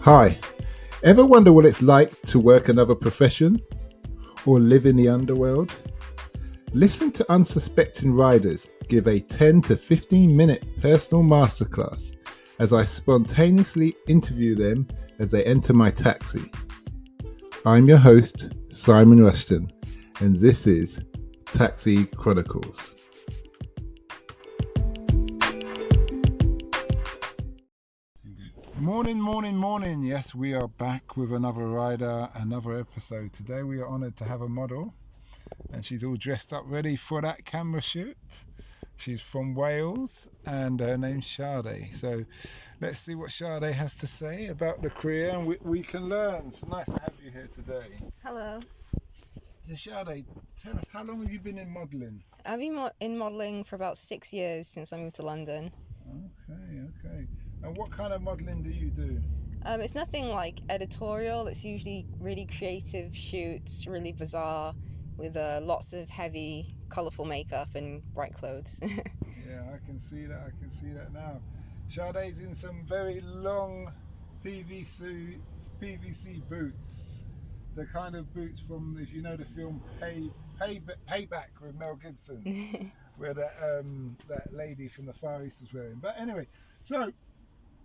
Hi, ever wonder what it's like to work another profession or live in the underworld? Listen to unsuspecting riders give a 10 to 15 minute personal masterclass as I spontaneously interview them as they enter my taxi. I'm your host, Simon Rushton, and this is Taxi Chronicles. Morning. Yes, we are back with another rider, another episode. Today we are honoured to have a model, and she's all dressed up ready for that camera shoot. She's from Wales, and her name's Sade. So let's see what Sade has to say about the career, and we can learn. It's nice to have you here today. Hello. So Sade, tell us, how long have you been in modelling? I've been in modelling for about 6 years since I moved to London. Okay. And what kind of modelling do you do? It's nothing like editorial. It's usually really creative shoots, really bizarre, with lots of heavy, colourful makeup and bright clothes. Yeah, I can see that now. Sade's in some very long PVC boots. The kind of boots from, if you know the film Payback with Mel Gibson, where that lady from the Far East was wearing. But anyway, so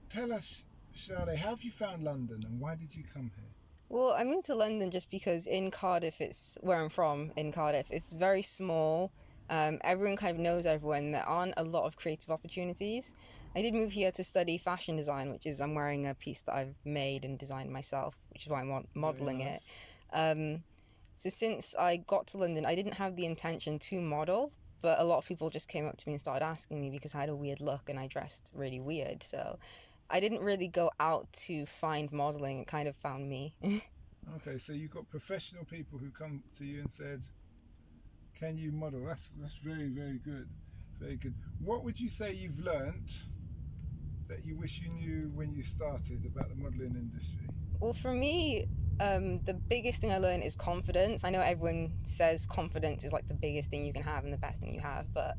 tell us, Sade, how have you found London and why did you come here? Well, I moved to London just because in Cardiff, it's where I'm from, in Cardiff, it's very small. Everyone kind of knows everyone. There aren't a lot of creative opportunities. I did move here to study fashion design, which is I'm wearing a piece that I've made and designed myself, which is why I'm modelling it. So since I got to London, I didn't have the intention to model, but a lot of people just came up to me and started asking me because I had a weird look and I dressed really weird. So I didn't really go out to find modelling. It kind of found me. Okay, so you've got professional people who come to you and said, can you model? That's very, very good. Very good. What would you say you've learnt that you wish you knew when you started about the modelling industry? Well, for me, the biggest thing I learned is confidence. I know everyone says confidence is like the biggest thing you can have and the best thing you have, but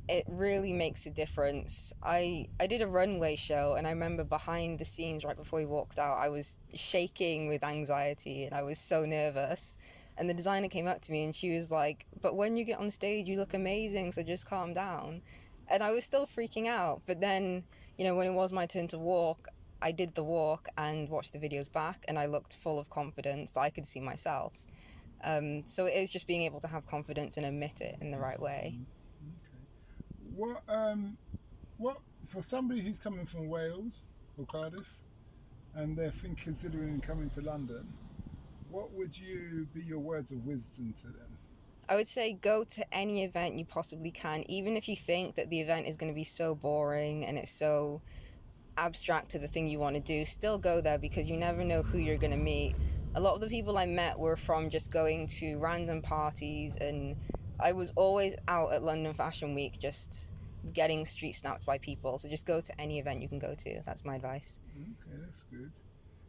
it really makes a difference. I did a runway show, and I remember behind the scenes right before we walked out, I was shaking with anxiety and I was so nervous. And the designer came up to me and she was like, but when you get on stage, you look amazing, so just calm down. And I was still freaking out. But then, when it was my turn to walk, I did the walk and watched the videos back, and I looked full of confidence that I could see myself. So it is just being able to have confidence and admit it in the right way. Okay. What for somebody who's coming from Wales or Cardiff and they're considering coming to London, what would be your words of wisdom to them? I would say go to any event you possibly can, even if you think that the event is going to be so boring and it's so abstract to the thing you want to do. Still go there because you never know who you're going to meet. A lot of the people I met were from just going to random parties, and I was always out at London Fashion Week just getting street snapped by people. So just go to any event you can go to. That's my advice. Okay, that's good.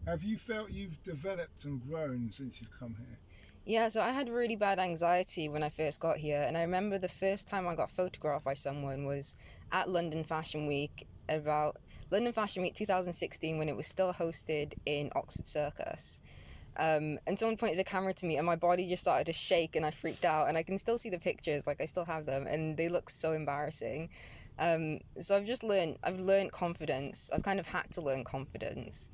Have you felt you've developed and grown since you've come here? Yeah, so I had really bad anxiety when I first got here, and I remember the first time I got photographed by someone was at London Fashion Week, about London Fashion Week 2016, when it was still hosted in Oxford Circus. And someone pointed a camera to me and my body just started to shake and I freaked out, and I can still see the pictures, like I still have them, and they look so embarrassing. So I've learned confidence. I've kind of had to learn confidence.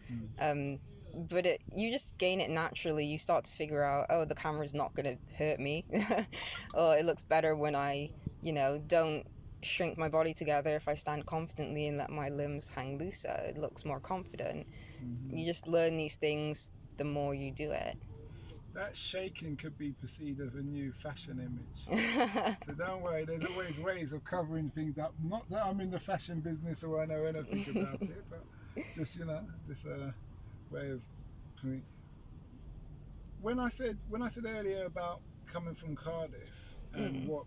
But you just gain it naturally. You start to figure out, the camera's not going to hurt me. Or it looks better when I, don't shrink my body together. If I stand confidently and let my limbs hang looser, it looks more confident. You just learn these things the more you do it. That shaking could be perceived as a new fashion image. So don't worry, there's always ways of covering things up. Not that I'm in the fashion business or I know anything about it, but just, this way of... When I said earlier about coming from Cardiff and what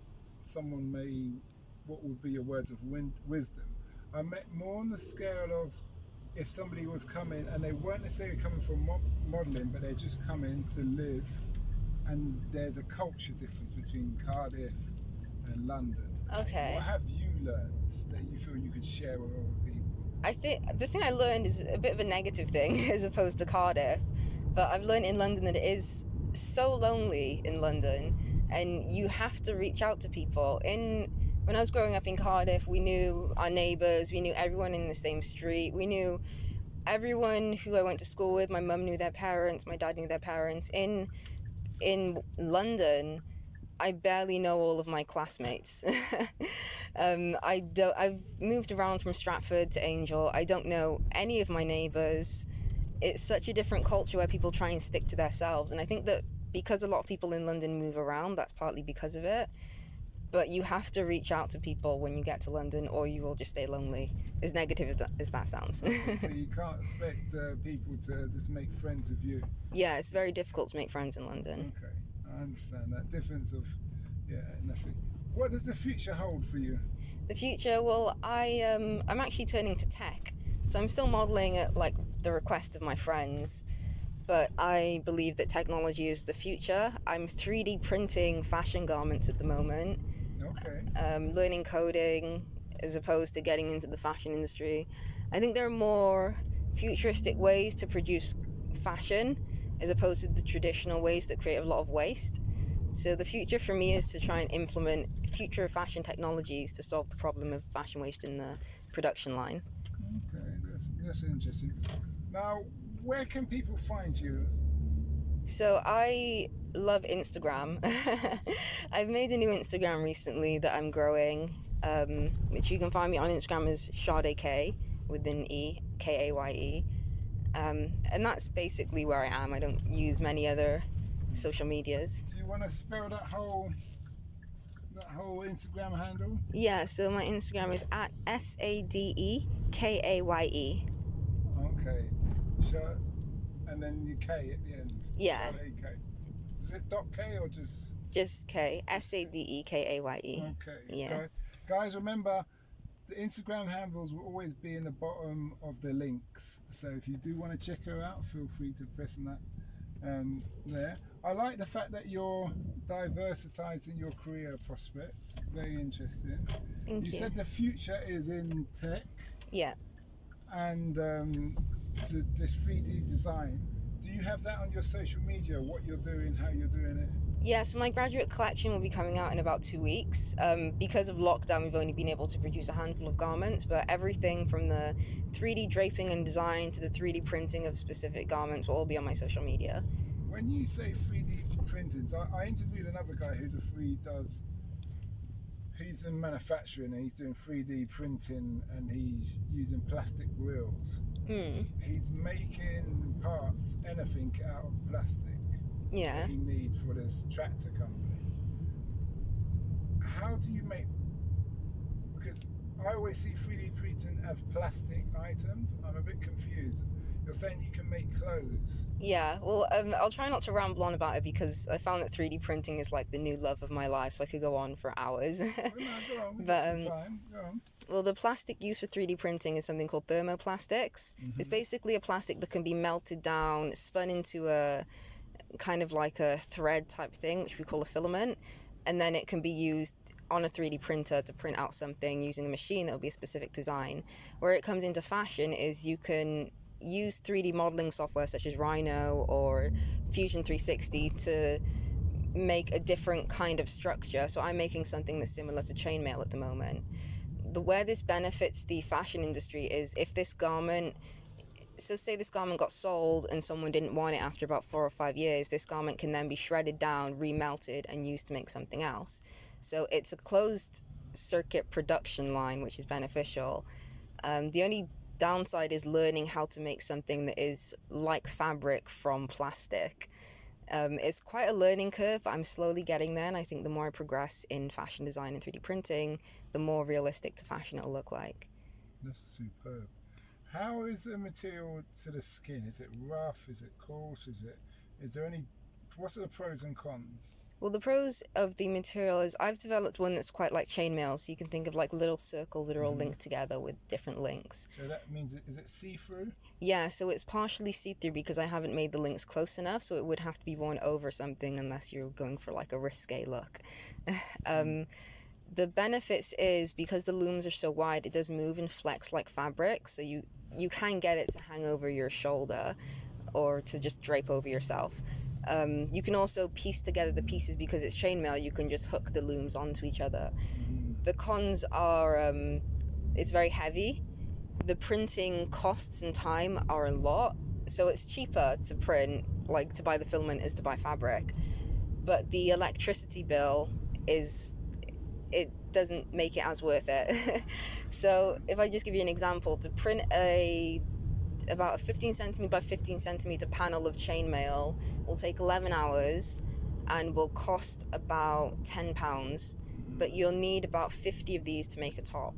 would be your words of wisdom, I meant more on the scale of if somebody was coming and they weren't necessarily coming from modelling, but they're just coming to live, and there's a culture difference between Cardiff and London. Okay. What have you learned that you feel you could share with other people? I think the thing I learned is a bit of a negative thing as opposed to Cardiff, but I've learned in London that it is so lonely in London, and you have to reach out to people. When I was growing up in Cardiff, we knew our neighbours, we knew everyone in the same street, we knew everyone who I went to school with. My mum knew their parents, my dad knew their parents. In London, I barely know all of my classmates. I've moved around from Stratford to Angel. I don't know any of my neighbours. It's such a different culture where people try and stick to themselves, and I think that because a lot of people in London move around, that's partly because of it. But you have to reach out to people when you get to London, or you will just stay lonely, as negative as that sounds. So you can't expect people to just make friends with you? Yeah, it's very difficult to make friends in London. Okay, I understand that difference of, nothing. What does the future hold for you? The future, well, I'm actually turning to tech. So I'm still modelling at like the request of my friends, but I believe that technology is the future. I'm 3D printing fashion garments at the moment. Okay. Learning coding as opposed to getting into the fashion industry. I think there are more futuristic ways to produce fashion as opposed to the traditional ways that create a lot of waste. So the future for me is to try and implement future fashion technologies to solve the problem of fashion waste in the production line. Okay, that's interesting. Now, where can people find you? So I love Instagram. I've made a new Instagram recently that I'm growing, which you can find me on Instagram as Sade K with an E, Kaye. And that's basically where I am. I don't use many other social medias. Do you want to spell that whole Instagram handle? Yeah, so my Instagram is at SadeKaye. Okay. And then you K at the end. Yeah. K. Is it .k or just? Just K. SadeKaye. Okay. Yeah. Guys, remember, the Instagram handles will always be in the bottom of the links. So if you do want to check her out, feel free to press on that there. I like the fact that you're diversitizing your career prospects. Very interesting. Thank you. You said the future is in tech. Yeah. And this 3D design. Do you have that on your social media, what you're doing, how you're doing it? Yeah, so my graduate collection will be coming out in about 2 weeks. Because of lockdown, we've only been able to produce a handful of garments, but everything from the 3D draping and design to the 3D printing of specific garments will all be on my social media. When you say 3D printings, I interviewed another guy he's in manufacturing and he's doing 3D printing and he's using plastic reels. He's making parts, anything out of plastic. Yeah. He needs for this tractor company. How do you make? Because I always see 3D printing as plastic items. I'm a bit confused. You're saying you can make clothes. Yeah, well, I'll try not to ramble on about it because I found that 3D printing is like the new love of my life, so I could go on for hours. Well, no, go on. We've But, got some time. Go on. Well, the plastic used for 3D printing is something called thermoplastics. It's basically a plastic that can be melted down, spun into a kind of like a thread type thing, which we call a filament, and then it can be used on a 3D printer to print out something using a machine that will be a specific design. Where it comes into fashion is you can use 3D modeling software such as Rhino or Fusion 360 to make a different kind of structure. So I'm making something that's similar to chainmail at the moment. Where this benefits the fashion industry is if this garment, so say this garment got sold and someone didn't want it after about 4 or 5 years, this garment can then be shredded down, remelted, and used to make something else. So it's a closed circuit production line, which is beneficial. The only downside is learning how to make something that is like fabric from plastic. It's quite a learning curve, but I'm slowly getting there, and I think the more I progress in fashion design and 3D printing, the more realistic to fashion it'll look like. That's superb. How is the material to the skin? Is it rough? Is it coarse? What's the pros and cons? Well, the pros of the material is I've developed one that's quite like chainmail, so you can think of like little circles that are all linked together with different links. So that means, is it see-through? Yeah, so it's partially see-through because I haven't made the links close enough, so it would have to be worn over something unless you're going for like a risque look. The benefits is because the looms are so wide, it does move and flex like fabric, so you can get it to hang over your shoulder or to just drape over yourself. You can also piece together the pieces because it's chainmail. You can just hook the looms onto each other. The cons are it's very heavy. The printing costs and time are a lot, so it's cheaper to print, like to buy the filament, is to buy fabric. But the electricity bill it doesn't make it as worth it. So if I just give you an example, to print about a 15 centimeter by 15 centimeter panel of chainmail will take 11 hours and will cost about £10, but you'll need about 50 of these to make a top.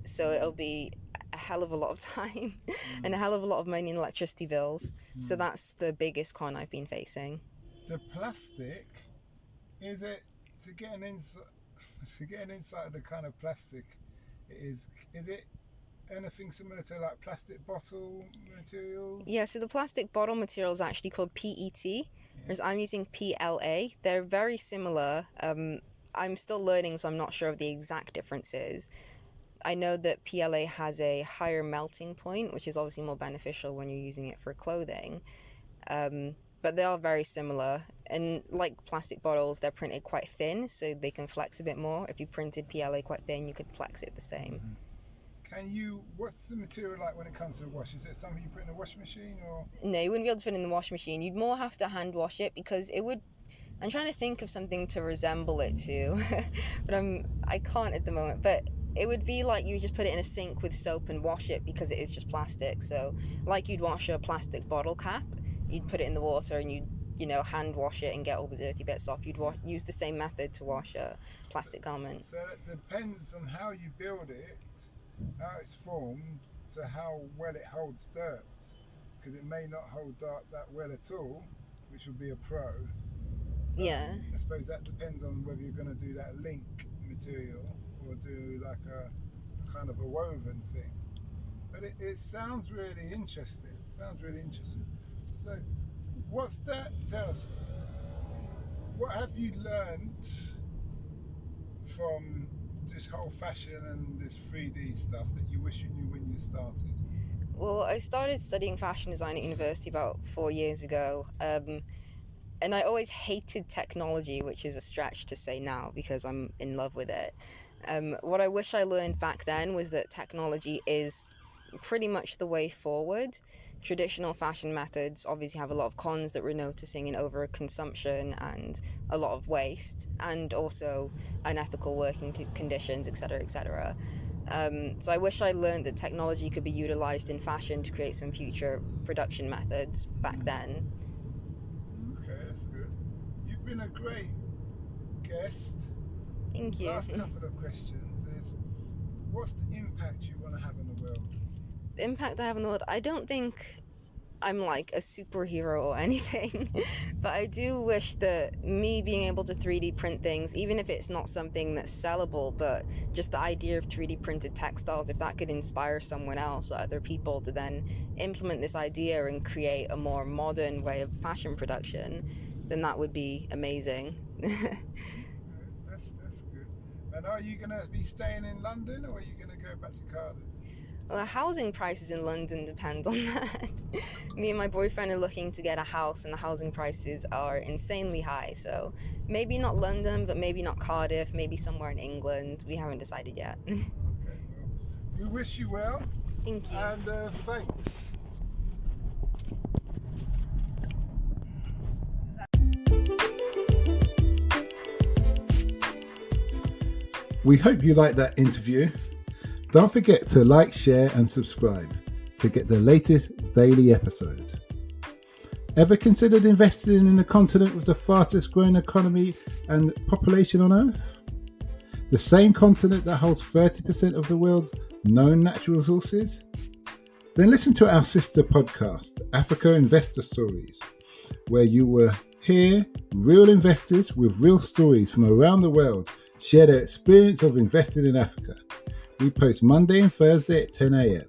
So it'll be a hell of a lot of time and a hell of a lot of money in electricity bills. So that's the biggest con I've been facing. The plastic, is it to get an insight of the kind of plastic it is it anything similar to like plastic bottle materials? Yeah, so the plastic bottle material is actually called PET, whereas I'm using PLA. They're very similar. I'm still learning, so I'm not sure of the exact differences. I know that PLA has a higher melting point, which is obviously more beneficial when you're using it for clothing. But they are very similar. And like plastic bottles, they're printed quite thin, so they can flex a bit more. If you printed PLA quite thin, you could flex it the same. What's the material like when it comes to wash? Is it something you put in a washing machine or? No, you wouldn't be able to put it in the washing machine. You'd more have to hand wash it because it would. I'm trying to think of something to resemble it to, but I can't at the moment. But it would be like you just put it in a sink with soap and wash it because it is just plastic. So like you'd wash a plastic bottle cap, you'd put it in the water and you'd hand wash it and get all the dirty bits off. You'd use the same method to wash a plastic garment. So it depends on how you build it, how it's formed, to how well it holds dirt, because it may not hold dirt that well at all, which would be a pro. Yeah. I suppose that depends on whether you're going to do that link material or do like a kind of a woven thing. But it sounds really interesting. So what's that? Tell us, what have you learned from this whole fashion and this 3D stuff that you wish you knew when you started? Well, I started studying fashion design at university about 4 years ago. And I always hated technology, which is a stretch to say now because I'm in love with it. What I wish I learned back then was that technology is pretty much the way forward. Traditional fashion methods obviously have a lot of cons that we're noticing in overconsumption and a lot of waste, and also unethical working conditions, etc., etc. So I wish I learned that technology could be utilized in fashion to create some future production methods back then. Okay, that's good. You've been a great guest. Thank you. Last couple of questions is, what's the impact you want to have on the world? The impact I have on the world, I don't think I'm like a superhero or anything, but I do wish that me being able to 3D print things, even if it's not something that's sellable, but just the idea of 3D printed textiles, if that could inspire someone else or other people to then implement this idea and create a more modern way of fashion production, then that would be amazing. That's good. And are you going to be staying in London or are you going to go back to Cardiff? Well, the housing prices in London depend on that. Me and my boyfriend are looking to get a house and the housing prices are insanely high. So maybe not London, but maybe not Cardiff, maybe somewhere in England. We haven't decided yet. Okay, well, we wish you well. Thank you. And thanks. We hope you liked that interview. Don't forget to like, share and subscribe to get the latest daily episode. Ever considered investing in the continent with the fastest growing economy and population on Earth? The same continent that holds 30% of the world's known natural resources? Then listen to our sister podcast, Africa Investor Stories, where you will hear real investors with real stories from around the world share their experience of investing in Africa. We post Monday and Thursday at 10 a.m.